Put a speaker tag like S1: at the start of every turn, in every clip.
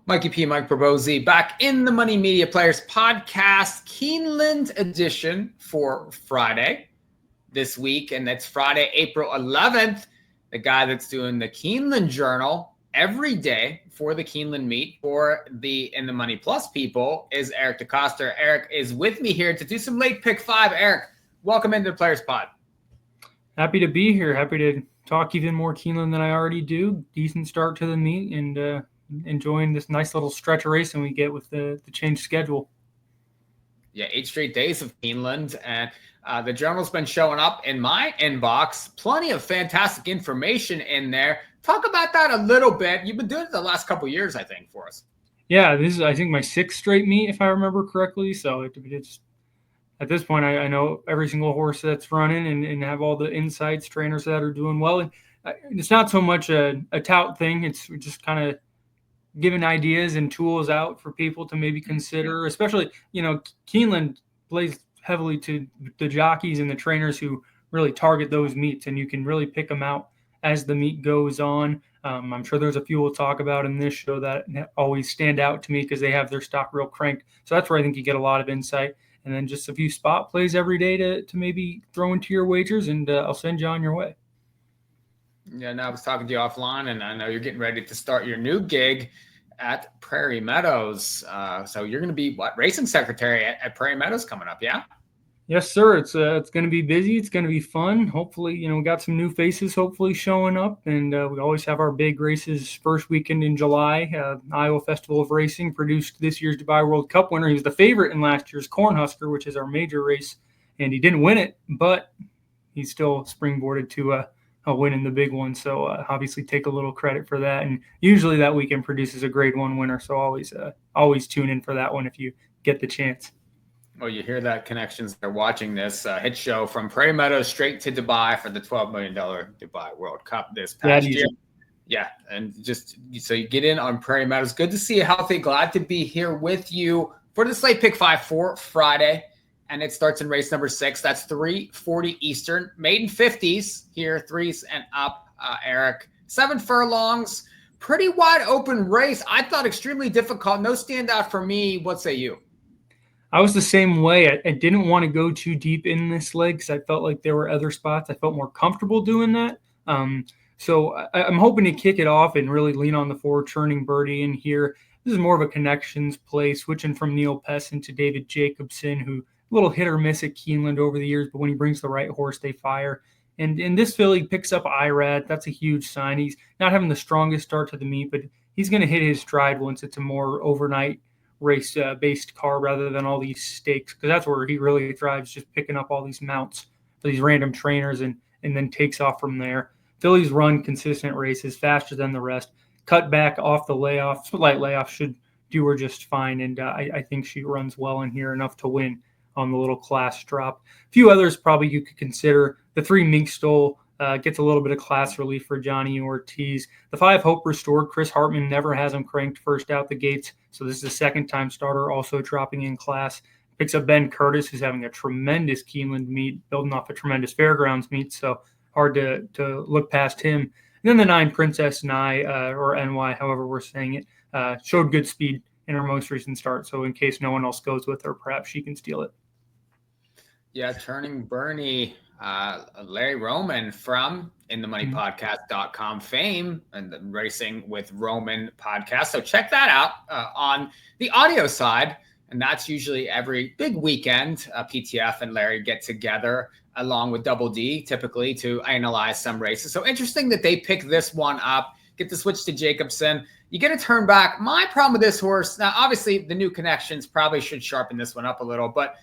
S1: Mikee P, Mike Probozzi, back in the Money Media Players podcast, Keeneland edition for Friday this week. And that's Friday, April 11th. The guy that's doing the Keeneland Journal every day for the Keeneland meet for the In the Money Plus people is Eric Decoster. Eric is with me here to do some late pick five. Eric, welcome into the Players Pod.
S2: Happy to be here. Happy to talk even more Keeneland than I already do. Decent start to the meet and enjoying this nice little stretch of racing we get with the changed schedule.
S1: Yeah, 8 straight days of Keeneland, and the journal's been showing up in my inbox. Plenty of fantastic information in there. Talk about that a little bit. You've been doing it the last couple of years, I think, for us.
S2: Yeah, this is, I think, my 6th straight meet, if I remember correctly. So it's at this point, I know every single horse that's running and have all the insights, trainers that are doing well. And it's not so much a tout thing. It's just kind of giving ideas and tools out for people to maybe consider, especially, Keeneland plays heavily to the jockeys and the trainers who really target those meets, and you can really pick them out as the meet goes on. I'm sure there's a few we'll talk about in this show that always stand out to me because they have their stock real cranked. So that's where I think you get a lot of insight. And then just a few spot plays every day to maybe throw into your wagers, and I'll send you on your way.
S1: Yeah, and I was talking to you offline, and I know you're getting ready to start your new gig at Prairie Meadows. So you're going to be racing secretary at Prairie Meadows coming up, yeah?
S2: Yes, sir. It's going to be busy. It's going to be fun. Hopefully, we got some new faces hopefully showing up, and we always have our big races first weekend in July. Iowa Festival of Racing produced this year's Dubai World Cup winner. He was the favorite in last year's Cornhusker, which is our major race, and he didn't win it, but he still springboarded to a win in the big one. So obviously take a little credit for that. And usually that weekend produces a grade 1 winner. So always tune in for that one if you get the chance.
S1: Well, you hear that connections. They're watching this hit show from Prairie Meadows straight to Dubai for the $12 million Dubai World Cup this past year. Yeah, and just so you get in on Prairie Meadows. Good to see you healthy. Glad to be here with you for the Slate Pick 5 for Friday. And it starts in race number 6. That's 3:40 Eastern. Maiden 50s here, 3s and up, Eric. 7 furlongs. Pretty wide open race. I thought extremely difficult. No standout for me. What say you?
S2: I was the same way. I didn't want to go too deep in this leg because I felt like there were other spots I felt more comfortable doing that. So I'm hoping to kick it off and really lean on the 4 Churning Birdie in here. This is more of a connections play, switching from Neil Pessin to David Jacobson, who a little hit or miss at Keeneland over the years, but when he brings the right horse, they fire. And in this filly picks up Irad. That's a huge sign. He's not having the strongest start to the meet, but he's going to hit his stride once it's a more overnight race-based car rather than all these stakes, because that's where he really thrives, just picking up all these mounts for these random trainers and then takes off from there. Fillies run consistent races faster than the rest. Cut back off the layoff, light layoff should do her just fine, and I think she runs well in here enough to win on the little class drop. A few others probably you could consider. The 3 Mink Stole gets a little bit of class relief for Johnny Ortiz. The 5 Hope Restored. Chris Hartman never has him cranked first out the gates, so this is the second-time starter, also dropping in class. Picks up Ben Curtis, who's having a tremendous Keeneland meet, building off a tremendous Fairgrounds meet, so hard to look past him. And then the 9 Princess Nye, or NY, however we're saying it, showed good speed in her most recent start, so in case no one else goes with her, perhaps she can steal it.
S1: Yeah, Turning Bernie, Larry Roman from InTheMoneyPodcast.com fame and the Racing with Roman podcast. So check that out on the audio side. And that's usually every big weekend. PTF and Larry get together along with Double D, typically, to analyze some races. So interesting that they pick this one up, get the switch to Jacobson. You get a turn back. My problem with this horse, now obviously the new connections probably should sharpen this one up a little, but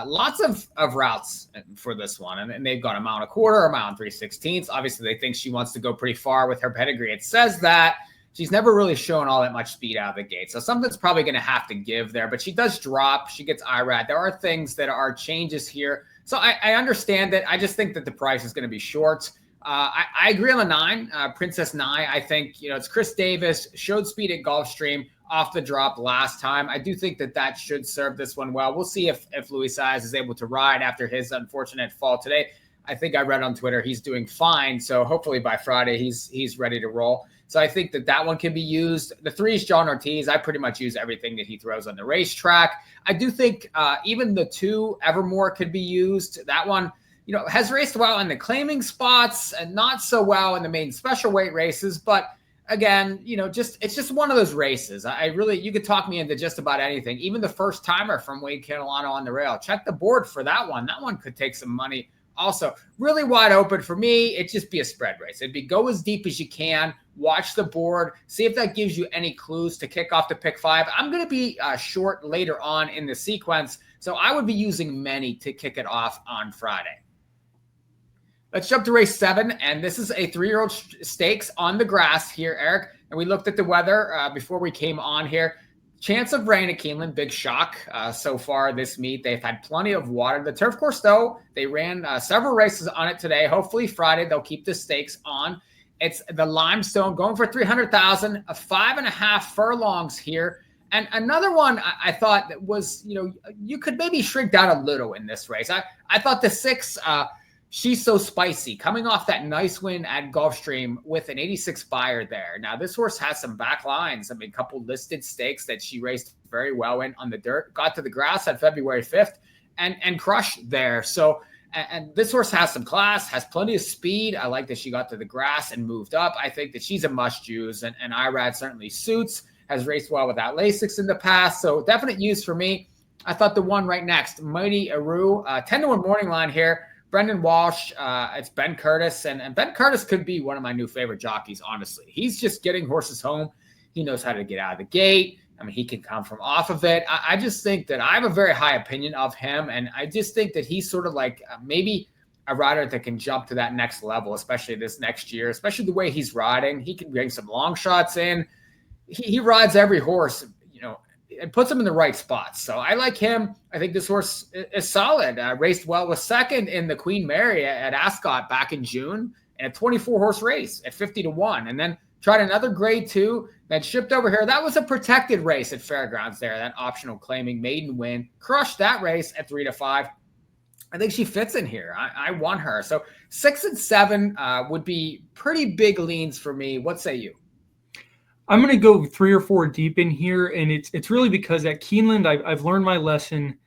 S1: lots of routes for this one. And they've got a mile and a quarter, a mile and 3/16. Obviously, they think she wants to go pretty far with her pedigree. It says that. She's never really shown all that much speed out of the gate. So something's probably going to have to give there. But she does drop. She gets IRAD. There are things that are changes here. So I understand that. I just think that the price is going to be short. I agree on the 9, Princess Nye. I think, it's Chris Davis, showed speed at Gulfstream off the drop last time. I do think that should serve this one well. We'll see if Luis Saez is able to ride after his unfortunate fall today. I think I read on Twitter he's doing fine. So hopefully by Friday he's ready to roll. So I think that one can be used. The 3 is John Ortiz. I pretty much use everything that he throws on the racetrack. I do think even the 2 Evermore could be used. That one, has raced well in the claiming spots and not so well in the main special weight races. But again, it's just one of those races. You could talk me into just about anything. Even the first timer from Wade Catalano on the rail. Check the board for that one. That one could take some money. Also, really wide open for me. It'd just be a spread race. It'd be go as deep as you can, watch the board, see if that gives you any clues to kick off to pick 5. I'm going to be short later on in the sequence, so I would be using many to kick it off on Friday. Let's jump to race 7, and this is a 3-year-old stakes on the grass here, Eric. And we looked at the weather before we came on here. Chance of rain at Keeneland, big shock so far this meet. They've had plenty of water. The turf course, though, they ran several races on it today. Hopefully Friday they'll keep the stakes on. It's the limestone going for 300,000, 5.5 furlongs here. And another one I thought that was, you could maybe shrink down a little in this race. I thought the 6, She's So Spicy, coming off that nice win at Gulfstream with an 86 buyer there. Now, this horse has some back lines. I mean, a couple listed stakes that she raced very well in on the dirt, got to the grass on February 5th and crushed there. So, and this horse has some class, has plenty of speed. I like that she got to the grass and moved up. I think that she's a must-use, and IRAD certainly suits, has raced well without Lasix in the past. So, definite use for me. I thought the one right next, Mighty Aru, 10-1 morning line here. Brendan Walsh, it's Ben Curtis, and Ben Curtis could be one of my new favorite jockeys, honestly. He's just getting horses home. He knows how to get out of the gate. I mean, he can come from off of it. I just think that I have a very high opinion of him, and I just think that he's sort of like maybe a rider that can jump to that next level, especially this next year, especially the way he's riding. He can bring some long shots in. He rides every horse, it puts him in the right spots. So I like him. I think this horse is solid. Raced well, was second in the Queen Mary at Ascot back in June in a 24-horse race at 50-1. And then tried another grade 2, then shipped over here. That was a protected race at Fairgrounds there, that optional claiming maiden win. Crushed that race at 3-5. I think she fits in here. I want her. So 6 and 7 would be pretty big leans for me. What say you?
S2: I'm going to go 3 or 4 deep in here, and it's really because at Keeneland, I've learned my lesson.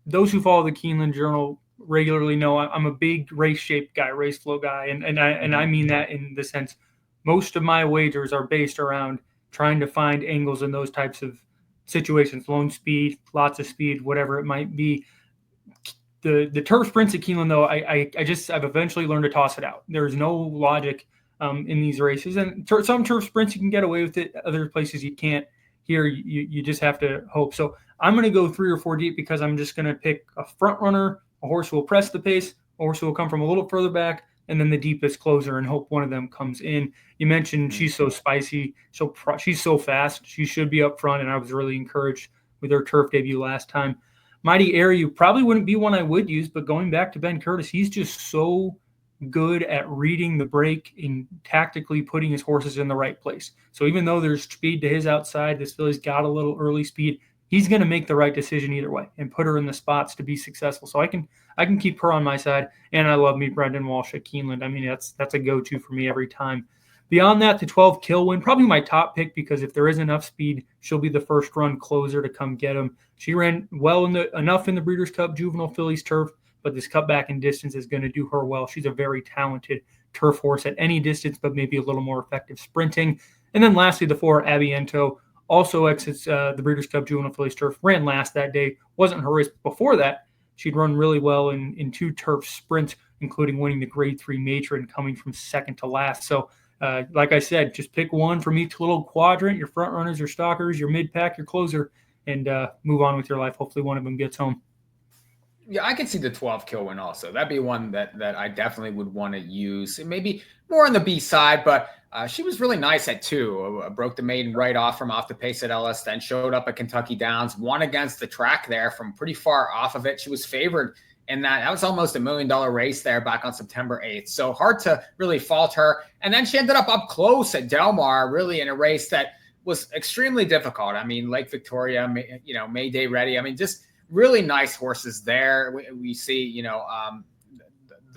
S2: Those who follow the Keeneland Journal regularly know I'm a big race shape guy, race flow guy, and I mean that in the sense most of my wagers are based around trying to find angles in those types of situations, lone speed, lots of speed, whatever it might be. The turf sprints at Keeneland, though, I've eventually learned to toss it out. There's no logic in these races, and some turf sprints you can get away with it, other places you can't. Here you just have to hope. So I'm going to go 3 or 4 deep because I'm just going to pick a front runner, a horse who will press the pace, a horse who will come from a little further back, and then the deepest closer, and hope one of them comes in. You mentioned She's So Spicy, so she's so fast, she should be up front, and I was really encouraged with her turf debut last time. Mighty Air, you probably wouldn't be one I would use, but going back to Ben Curtis, he's just so good at reading the break and tactically putting his horses in the right place. So even though there's speed to his outside, this filly's got a little early speed, he's going to make the right decision either way and put her in the spots to be successful. So I can keep her on my side, and I love me Brendan Walsh at Keeneland. I mean, that's a go-to for me every time. Beyond that, the 12 Kilwin, probably my top pick, because if there is enough speed, she'll be the first run closer to come get him. She ran well enough in the Breeders' Cup Juvenile Fillies turf, but this cutback in distance is going to do her well. She's a very talented turf horse at any distance, but maybe a little more effective sprinting. And then lastly, the 4 Abiento also exits the Breeders' Cup Juvenile Fillies turf, ran last that day. Wasn't her race before that. She'd run really well in 2 turf sprints, including winning the Grade 3 Matron, coming from second to last. So like I said, just pick one from each little quadrant, your front runners, your stalkers, your mid-pack, your closer, and move on with your life. Hopefully one of them gets home.
S1: Yeah, I can see the 12 Kilwin also. That'd be one that I definitely would want to use. Maybe more on the B side, but she was really nice at 2. Broke the maiden right off the pace at Ellis, then showed up at Kentucky Downs, won against the track there from pretty far off of it. She was favored in that. That was almost $1 million race there back on September 8th. So hard to really fault her. And then she ended up close at Del Mar, really in a race that was extremely difficult. I mean, Lake Victoria, Mayday Ready. I mean, just really nice horses there. We see,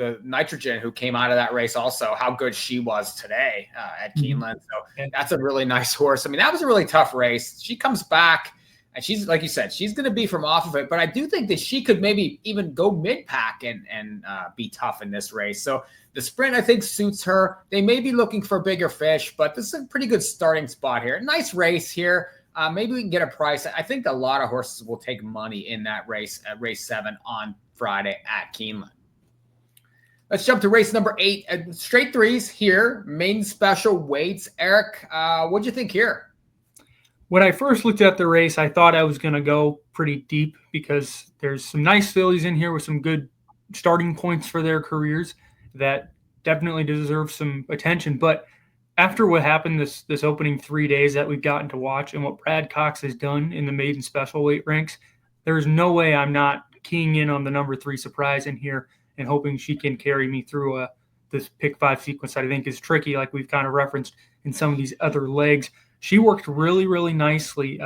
S1: the nitrogen who came out of that race also, how good she was today at Keeneland. So that's a really nice horse. I mean, that was a really tough race. She comes back, and she's, like you said, she's going to be from off of it. But I do think that she could maybe even go mid-pack and be tough in this race. So the sprint, I think, suits her. They may be looking for bigger fish, but this is a pretty good starting spot here. Nice race here. Maybe we can get a price. I think a lot of horses will take money in that race at race 7 on Friday at Keeneland. Let's jump to race number 8. Straight threes here. Maiden special weights. Eric, what'd you think here?
S2: When I first looked at the race, I thought I was going to go pretty deep because there's some nice fillies in here with some good starting points for their careers that definitely deserve some attention. But after what happened this opening 3 days that we've gotten to watch and what Brad Cox has done in the maiden special weight ranks, there's no way I'm not keying in on the number 3 surprise in here and hoping she can carry me through this pick 5 sequence that I think is tricky, like we've kind of referenced in some of these other legs. She worked really, really nicely.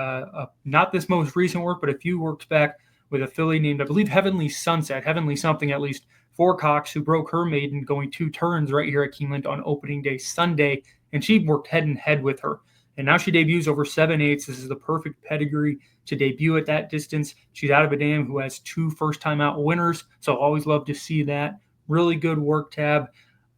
S2: Not this most recent work, but a few works back with a filly named, I believe, Heavenly Sunset, Heavenly something at least, for Cox, who broke her maiden going 2 turns right here at Keeneland on opening day Sunday, and she worked head and head with her. And now she debuts over 7/8. This is the perfect pedigree to debut at that distance. She's out of a dam who has 2 first-time out winners, so always love to see that. Really good work tab.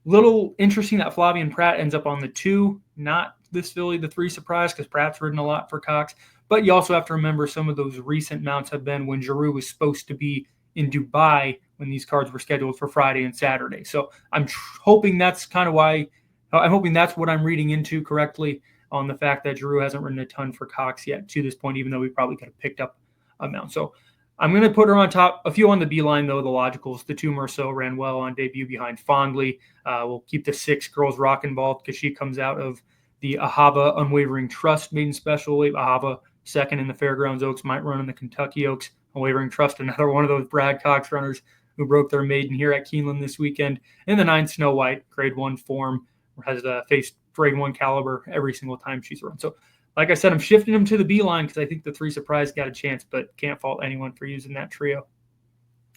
S2: Little interesting that Flavian Pratt ends up on the 2, not this filly, the 3 surprise, because Pratt's ridden a lot for Cox. But you also have to remember some of those recent mounts have been when Giroux was supposed to be in Dubai when these cards were scheduled for Friday and Saturday. So I'm hoping that's kind of why – I'm hoping that's what I'm reading into correctly on the fact that Giroux hasn't ridden a ton for Cox yet to this point, even though we probably could have picked up a mount. So I'm going to put her on top. A few on the B-line, though, the logicals. The 2 Merceau ran well on debut behind Fondly. We'll keep the 6 Girls Rock involved because she comes out of the Ahava Unwavering Trust maiden special weight. Ahava second in the Fairgrounds Oaks, might run in the Kentucky Oaks. Unwavering Trust, another one of those Brad Cox runners who broke their maiden here at Keeneland this weekend. And the 9 Snow White, grade 1 form, has faced grade 1 caliber every single time she's run. So, like I said, I'm shifting them to the B-line because I think the 3 surprise got a chance, but can't fault anyone for using that trio.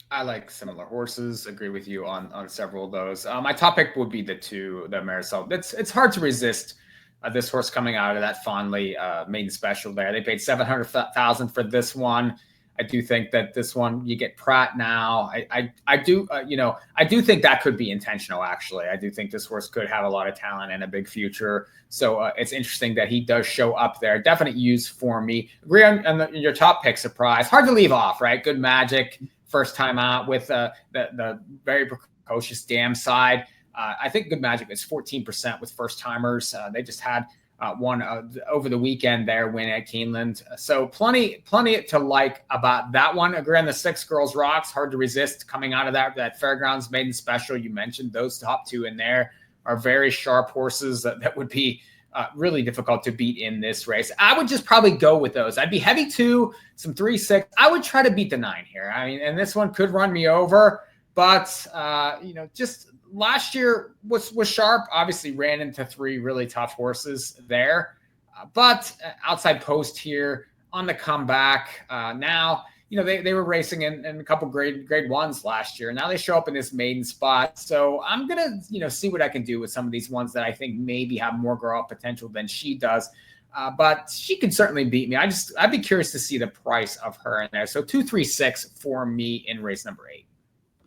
S1: I like similar horses. Agree with you on several of those. My top pick would be the 2, the Marisol. It's hard to resist this horse coming out of that Fondly maiden special there. They paid $700,000 for this one. I do think that this one, you get Pratt now. I do think that could be intentional, actually. I do think this horse could have a lot of talent and a big future. So it's interesting that he does show up there. Definite use for me. Agree on your top pick, surprise. Hard to leave off, right? Good Magic, first time out with the very precocious Dam side. I think Good Magic is 14% with first timers. They just had one over the weekend there win at Keeneland. So plenty to like about that one. Agree on the 6 Girls Rocks. Hard to resist coming out of that Fairgrounds maiden special. You mentioned those top 2 in there are very sharp horses that would be really difficult to beat in this race. I would just probably go with those. I'd be heavy 2, some 3, 6. I would try to beat the 9 here. I mean, and this one could run me over, but just last year was sharp. Obviously ran into 3 really tough horses there. But outside post here on the comeback. Now, they were racing in a couple grade 1s last year. Now they show up in this maiden spot. So I'm going to, see what I can do with some of these ones that I think maybe have more grow up potential than she does. But she can certainly beat me. I'd be curious to see the price of her in there. So 2, 3, 6 for me in race number 8.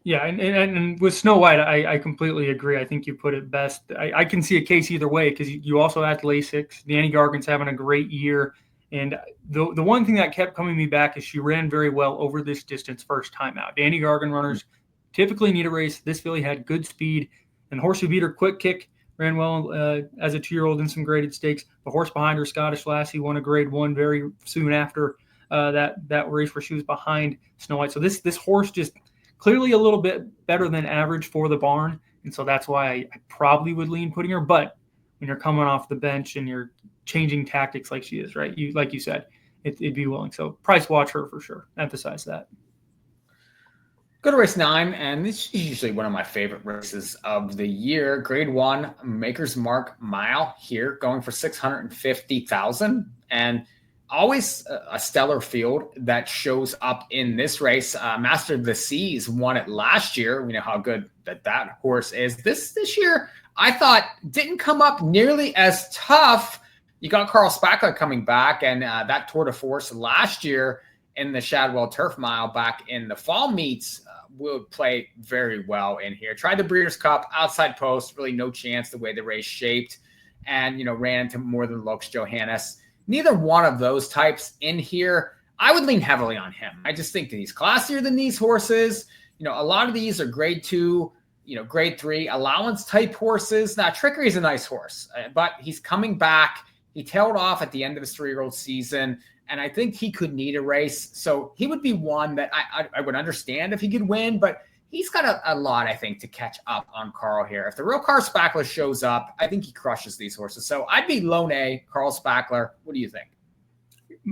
S2: Yeah, and with Snow White, I completely agree. I think you put it best. I can see a case either way because you also have Lasix. Danny Gargan's having a great year. And the one thing that kept coming me back is she ran very well over this distance first time out. Danny Gargan runners typically need a race. This filly had good speed. And the horse who beat her, Quick Kick, ran well as a 2-year-old in some graded stakes. The horse behind her, Scottish Lassie, won a grade 1 very soon after that race where she was behind Snow White. So this horse just – clearly a little bit better than average for the barn, and so that's why I probably would lean putting her. But when you're coming off the bench and you're changing tactics like she is, right? Like you said, it'd be willing. So price watch her for sure. Emphasize that.
S1: Go to race 9, and this is usually one of my favorite races of the year. Grade 1, Maker's Mark Mile here, going for $650,000. And always a stellar field that shows up in this race. Master of the Seas won it last year. We know how good that horse is. This year, I thought didn't come up nearly as tough. You got Carl Spackler coming back, and that tour de force last year in the Shadwell Turf Mile back in the fall meets would play very well in here. Tried the Breeders' Cup, outside post, really no chance the way the race shaped, and, ran into more than looks Johannes. Neither one of those types in here. I would lean heavily on him. I just think that he's classier than these horses. A lot of these are grade 2, grade 3 allowance type horses. Now, Trickery is a nice horse, but he's coming back. He tailed off at the end of his 3-year-old season, and I think he could need a race. So he would be one that I would understand if he could win, but he's got a lot, I think, to catch up on Carl here. If the real Carl Spackler shows up, I think he crushes these horses. So I'd be lone A, Carl Spackler. What do you think?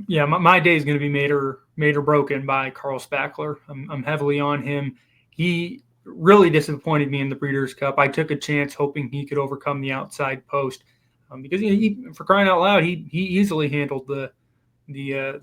S2: Yeah, my day is going to be made or broken by Carl Spackler. I'm heavily on him. He really disappointed me in the Breeders' Cup. I took a chance hoping he could overcome the outside post because he, for crying out loud, he easily handled the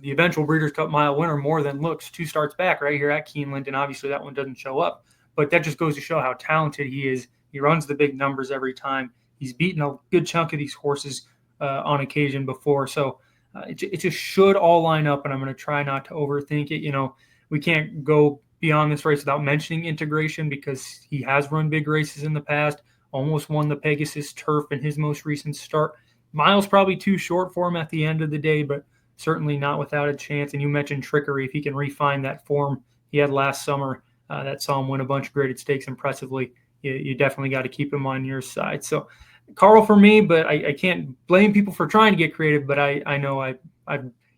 S2: eventual Breeders' Cup Mile winner more than looks 2 starts back right here at Keeneland, and obviously that one doesn't show up. But that just goes to show how talented he is. He runs the big numbers every time. He's beaten a good chunk of these horses on occasion before. So it just should all line up, and I'm going to try not to overthink it. We can't go beyond this race without mentioning integration because he has run big races in the past, almost won the Pegasus Turf in his most recent start. Mile's probably too short for him at the end of the day, but certainly not without a chance. And you mentioned Trickery. If he can refine that form he had last summer, that saw him win a bunch of graded stakes impressively, you definitely got to keep him on your side. So Carl for me, but I can't blame people for trying to get creative, but I know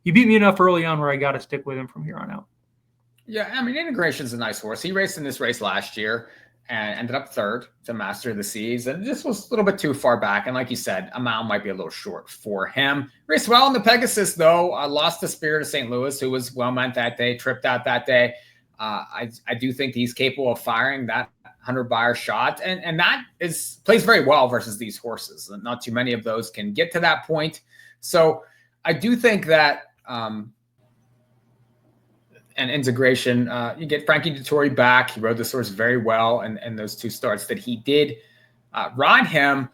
S2: you beat me enough early on where I got to stick with him from here on out.
S1: Yeah, I mean, Integration's a nice horse. He raced in this race last year and ended up third to Master of the Seas, and just was a little bit too far back. And like you said, a mile might be a little short for him. Raced well in the Pegasus, though. Lost the Spirit of St. Louis, who was well meant that day, tripped out that day. I do think he's capable of firing that 100-buyer shot, and that plays very well versus these horses. Not too many of those can get to that point. So I do think that and Integration, you get Frankie Dettori back. He rode this horse very well, and those 2 starts that he did ride him,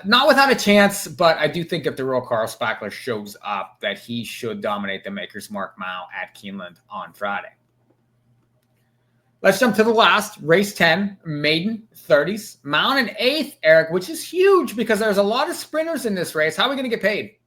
S1: not without a chance, but I do think if the real Carl Spackler shows up, that he should dominate the Maker's Mark Mile at Keeneland on Friday. Let's jump to the last, race 10, maiden 30s, mile and 8th, Eric, which is huge because there's a lot of sprinters in this race. How are we going to get paid?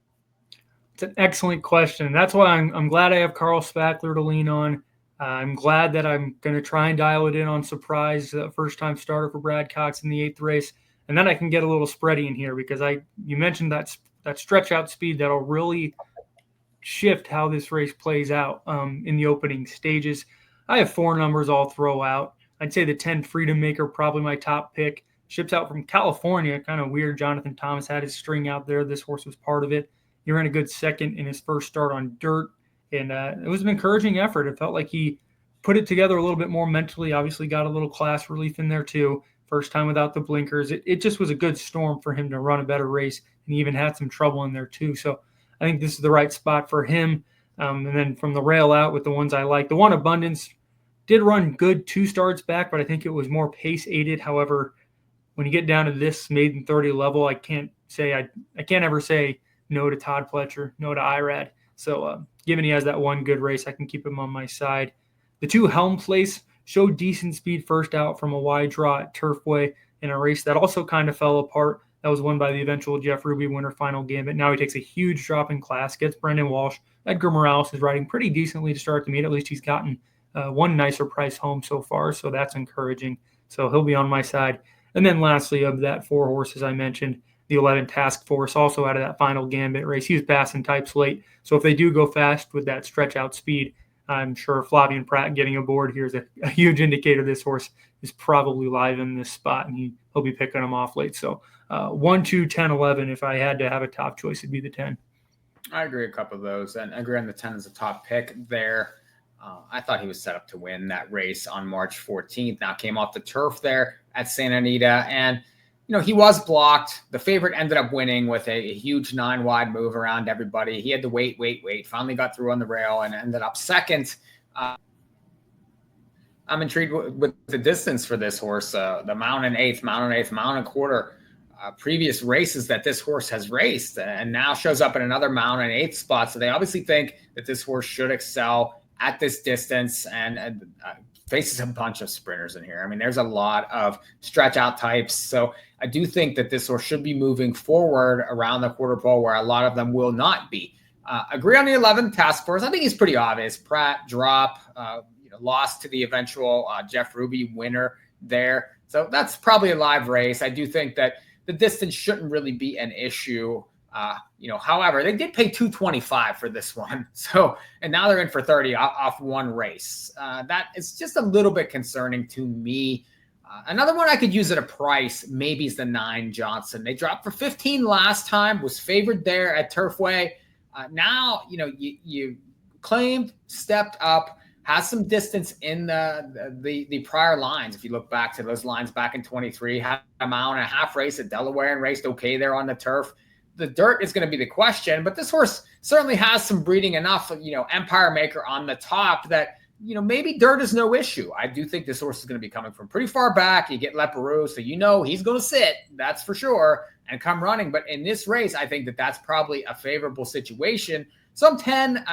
S2: It's an excellent question. That's why I'm glad I have Carl Spackler to lean on. I'm glad that I'm going to try and dial it in on Surprise, first-time starter for Brad Cox in the 8th race. And then I can get a little spready in here because you mentioned that stretch-out speed that'll really shift how this race plays out in the opening stages. I have 4 numbers I'll throw out. I'd say the 10 Freedom Maker, probably my top pick. Ships out from California, kind of weird. Jonathan Thomas had his string out there. This horse was part of it. He ran a good second in his first start on dirt, and it was an encouraging effort. It felt like he put it together a little bit more mentally, obviously got a little class relief in there too. First time without the blinkers. It just was a good storm for him to run a better race, and he even had some trouble in there too. So I think this is the right spot for him. And then from the rail out with the ones I like, the One Abundance did run good 2 starts back, but I think it was more pace aided. However, when you get down to this maiden 30 level, I can't ever say no to Todd Pletcher, no to Irad. So given he has that one good race, I can keep him on my side. The 2 Helm Place showed decent speed first out from a wide draw at Turfway in a race that also kind of fell apart. That was won by the eventual Jeff Ruby winner Final Gambit. Now he takes a huge drop in class, gets Brendan Walsh. Edgar Morales is riding pretty decently to start the meet. At least he's gotten one nicer price home so far, so that's encouraging. So he'll be on my side. And then lastly, of that 4 horses I mentioned, the 11 Task Force, also out of that Final Gambit race. He was passing types late. So if they do go fast with that stretch-out speed, I'm sure Flavian Pratt getting aboard here is a huge indicator this horse is probably live in this spot, and he'll be picking them off late. So 1, 2, 10, 11, if I had to have a top choice, it'd be the 10.
S1: I agree a couple of those, and I agree on the 10 as a top pick there. I thought he was set up to win that race on March 14th. Now came off the turf there at Santa Anita, and he was blocked. The favorite ended up winning with a huge 9-wide move around everybody. He had to wait. Finally got through on the rail and ended up second. I'm intrigued with the distance for this horse. The mile and eighth, mile and a quarter. Previous races that this horse has raced, and now shows up in another mile and eighth spot. So they obviously think that this horse should excel at this distance, and faces a bunch of sprinters in here. I mean, there's a lot of stretch out types. So I do think that this horse should be moving forward around the quarter pole, where a lot of them will not be. Agree on the 11 task force. I think he's pretty obvious. Pratt drop, lost to the eventual Jeff Ruby winner there. So that's probably a live race. I do think that the distance shouldn't really be an issue. However, they did pay $225 for this one. So, and now they're in for 30 off one race. That is just a little bit concerning to me. Another one I could use at a price maybe is the 9 Johnson. They dropped for 15 last time, was favored there at Turfway. Now, you claimed, stepped up, has some distance in the prior lines. If you look back to those lines back in 23, had a mile and a half race at Delaware and raced okay there on the turf. The dirt is going to be the question, but this horse certainly has some breeding enough, Empire Maker on the top that, maybe dirt is no issue. I do think this horse is going to be coming from pretty far back. You get Leperoux, so he's going to sit, that's for sure, and come running. But in this race, I think that that's probably a favorable situation. So I'm 10,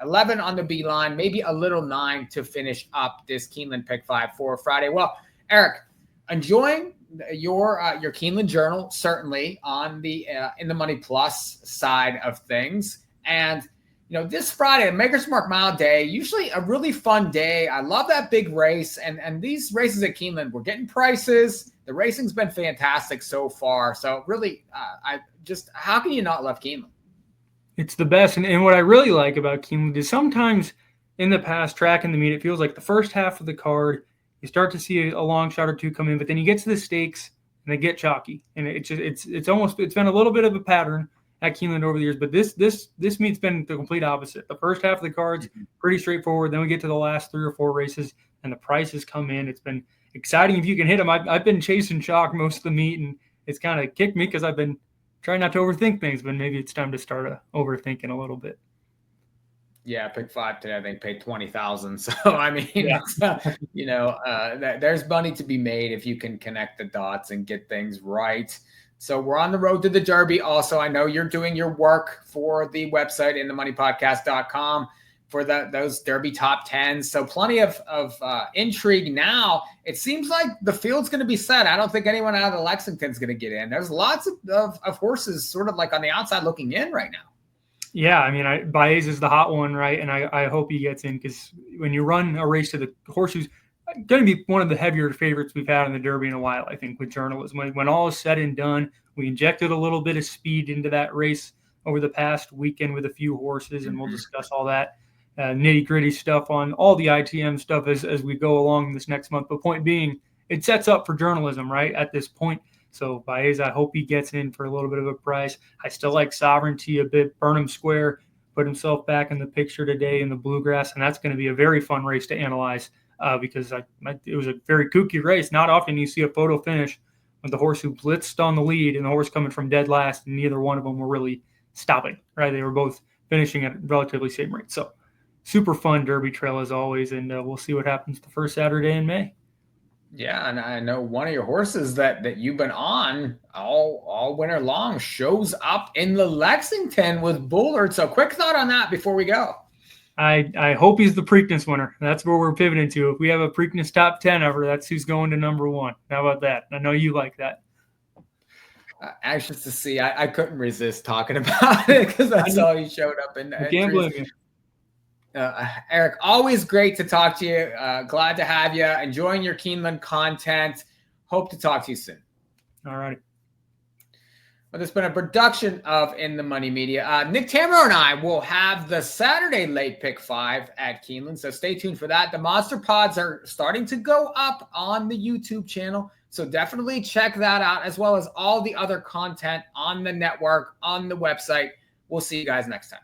S1: 11 on the B line, maybe a little 9 to finish up this Keeneland Pick 5 for Friday. Well, Eric, enjoying your Keeneland Journal, certainly on the In the Money Plus side of things. And, this Friday, Maker's Mark Mile Day, usually a really fun day. I love that big race. And these races at Keeneland, we're getting prices. The racing's been fantastic so far. So really, how can you not love Keeneland?
S2: It's the best. And what I really like about Keeneland is sometimes in the past, tracking the meet, it feels like the first half of the card, you start to see a long shot or two come in, but then you get to the stakes and they get chalky. And it's been a little bit of a pattern at Keeneland over the years, but this meet's been the complete opposite. The first half of the card's pretty straightforward. Then we get to the last 3 or 4 races and the prices come in. It's been exciting if you can hit them. I've been chasing chalk most of the meet, and it's kind of kicked me because I've been trying not to overthink things, but maybe it's time to start overthinking a little bit.
S1: Yeah, Pick 5 today, I think, paid $20,000. So, I mean, there's money to be made if you can connect the dots and get things right. So we're on the road to the Derby. Also, I know you're doing your work for the website, inthemoneypodcast.com, for those Derby top 10s. So plenty of intrigue now. It seems like the field's going to be set. I don't think anyone out of the Lexington's going to get in. There's lots of horses sort of like on the outside looking in right now.
S2: Yeah, I mean, Baez is the hot one, right? And I hope he gets in, because when you run a race to the horse who's going to be one of the heavier favorites we've had in the Derby in a while, I think, with journalism. When all is said and done, we injected a little bit of speed into that race over the past weekend with a few horses, and we'll discuss all that nitty-gritty stuff on all the ITM stuff as we go along this next month. But point being, it sets up for journalism, right, at this point. So Baez, I hope he gets in for a little bit of a price. I still like Sovereignty a bit. Burnham Square put himself back in the picture today in the Bluegrass, and that's going to be a very fun race to analyze because it was a very kooky race. Not often you see a photo finish with the horse who blitzed on the lead and the horse coming from dead last, and neither one of them were really stopping, right? They were both finishing at relatively same rate. So super fun Derby trail as always, and we'll see what happens the first Saturday in May.
S1: Yeah, and I know one of your horses that you've been on all winter long shows up in the Lexington with Bullard. So quick thought on that before we go.
S2: I hope he's the Preakness winner. That's where we're pivoting to. If we have a Preakness top 10 ever, that's who's going to number 1. How about that? I know you like that.
S1: Anxious to see. I couldn't resist talking about it because that's all he showed up in.
S2: I can't blame you.
S1: Eric, always great to talk to you. Glad to have you. Enjoying your Keeneland content. Hope to talk to you soon.
S2: All righty.
S1: Well, this has been a production of In the Money Media. Nick Tamro and I will have the Saturday late pick 5 at Keeneland, so stay tuned for that. The Monster Pods are starting to go up on the YouTube channel, so definitely check that out, as well as all the other content on the network, on the website. We'll see you guys next time.